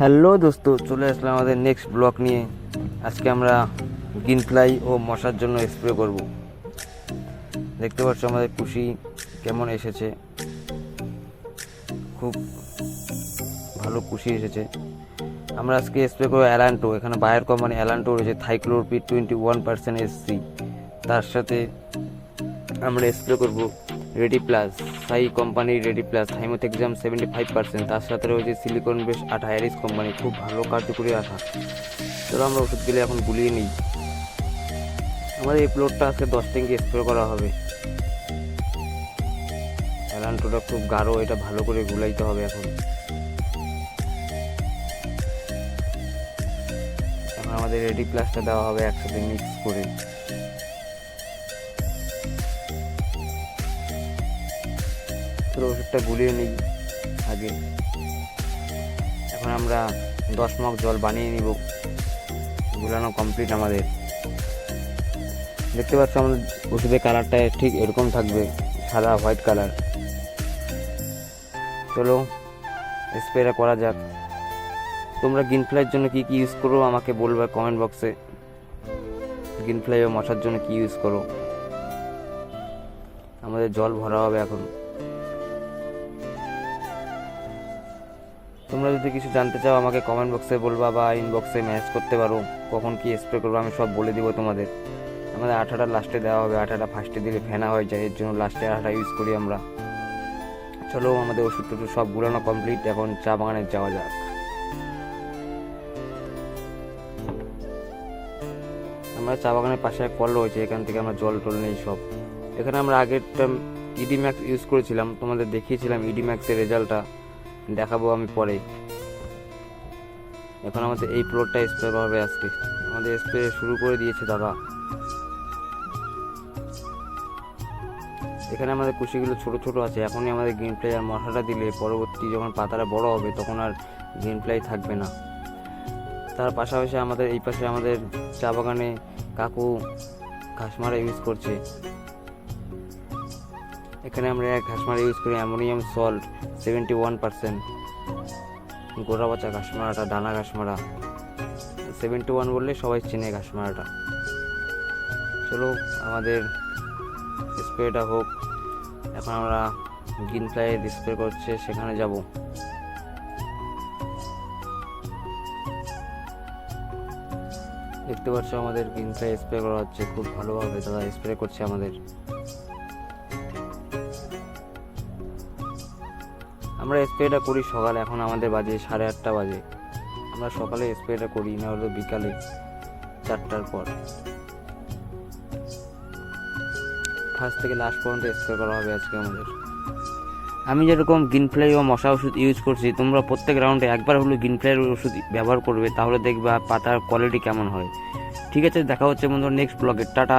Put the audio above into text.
Hello দোস্ত, চলে আসলাম আমাদের নেক্সট ব্লক নিয়ে। আজকে আমরা গ্রিন ফ্লাই ও মশার জন্য স্প্রে করব। দেখতে পাচ্ছ আমাদের কুশি কেমন এসেছে, খুব ভালো কুশি এসেছে। আমরা আজকে স্প্রে করবো অ্যালান্টো। এখানে বায়ার কোম্পানি অ্যালান্টো রয়েছে, থাইক্লোরপিড 21% এসসি। তার সাথে আমরা স্প্রে করব রেডি প্লাস, সাই কোম্পানির রেডি প্লাস থাইমোথেক্সাম 75%। তার সাথে রয়েছে সিলিকন বেস আঠা, হ্যারিস কোম্পানি, খুব ভালো কার্যকরী আঠা। চলো আমরা ওষুধগুলি এখন গুলিয়ে নিই। আমাদের এই প্লটটা আজকে 10 ট্যাঙ্কি স্প্রে করা হবে। অ্যালান্টোটা খুব গাঢ়, এটা ভালো করে গুলাইতে হবে। এখন আমাদের রেডি প্লাসটা দেওয়া হবে একসাথে মিক্স করে। পুরো ওষুধটা গুলিয়ে নিই আগে। এখন আমরা 10 মগ জল বানিয়ে নিব। গুলানো কমপ্লিট আমাদের। দেখতে পাচ্ছ আমাদের ওষুধের কালারটা ঠিক এরকম থাকবে, সাদা হোয়াইট কালার। চলো স্প্রেটা করা যাক। তোমরা গ্রিন ফ্লাইয়ের জন্য কি কি ইউজ করো আমাকে বলবে কমেন্ট বক্সে। গ্রিন ফ্লাই ও মশার জন্য কি ইউজ করো। আমাদের জল ভরা হবে এখন। তোমরা যদি কিছু জানতে চাও আমাকে কমেন্ট বক্সে বলবা বা ইনবক্সে মেসেজ করতে পারো, কখন কি স্প্রে করবো আমি সব বলে দিব তোমাদের। আমাদের আঠাটা লাস্টে দেওয়া হবে, আঠাটা ফার্স্টে দিলে ফেনা হয়ে যায়, এর জন্য লাস্টে আঠাটা ইউজ করি আমরা। চলো আমাদের ওষুধ টষুধ সব গুলানো কমপ্লিট, এখন চা বাগানে যাওয়া যাক। আমরা চা বাগানের পাশে কল রয়েছে, এখান থেকে আমরা জল টল নেই সব। এখানে আমরা আগেরটা ইডি ম্যাক্স ইউজ করেছিলাম, তোমাদের দেখিয়েছিলাম ইডি ম্যাক্সের রেজাল্টটা, দেখাবো আমি পরে। এখন আমাদের এই প্লটটা স্প্রে হবে আজকে। আমাদের স্প্রে শুরু করে দিয়েছে দাদা। এখানে আমাদের কুশিগুলো ছোট ছোট আছে। এখনই আমাদের গ্রিন ফ্লাই আর মশাটা দিলে পরবর্তী যখন পাতাটা বড় হবে তখন আর গ্রিন ফ্লাই থাকবে না। তার পাশাপাশি আমাদের এই পাশে আমাদের চা বাগানে কাকু ঘাসমারা ইউজ করছে। এখানে আমরা ঘাসমারা ইউজ করি অ্যামোনিয়াম সল্ট 71%। গোড়া বাচ্চা ঘাসমারাটা, দানা ঘাসমারা 71 বললে সবাই চেনে ঘাসমারাটা। চলো আমাদের স্প্রেটা হোক। এখন আমরা গ্রিন ফ্লাইয়ের স্প্রে করছে সেখানে যাব। দেখতে পাচ্ছ আমাদের গ্রিন ফ্লাই স্প্রে করা হচ্ছে, খুব ভালোভাবে দাদা স্প্রে করছে আমাদের। আমরা স্প্রেটা করি সকালে, এখন আমাদের বাজে 8:30 বাজে। আমরা সকালে স্প্রেটা করি, না হলে বিকালে 4টার পর। ফার্স্ট থেকে লাস্ট পর্যন্ত স্প্রে করা হবে আজকে আমাদের। আমি যেরকম গ্রিন ফ্লাই ও মশা ওষুধ ইউজ করছি, তোমরা প্রত্যেক রাউন্ডে একবার হলো গ্রিন ফ্লাইয়ের ওষুধ ব্যবহার করবে, তাহলে দেখবা পাতার কোয়ালিটি কেমন হয়। ঠিক আছে, দেখা হচ্ছে বন্ধুরা নেক্সট ব্লগে। টাটা।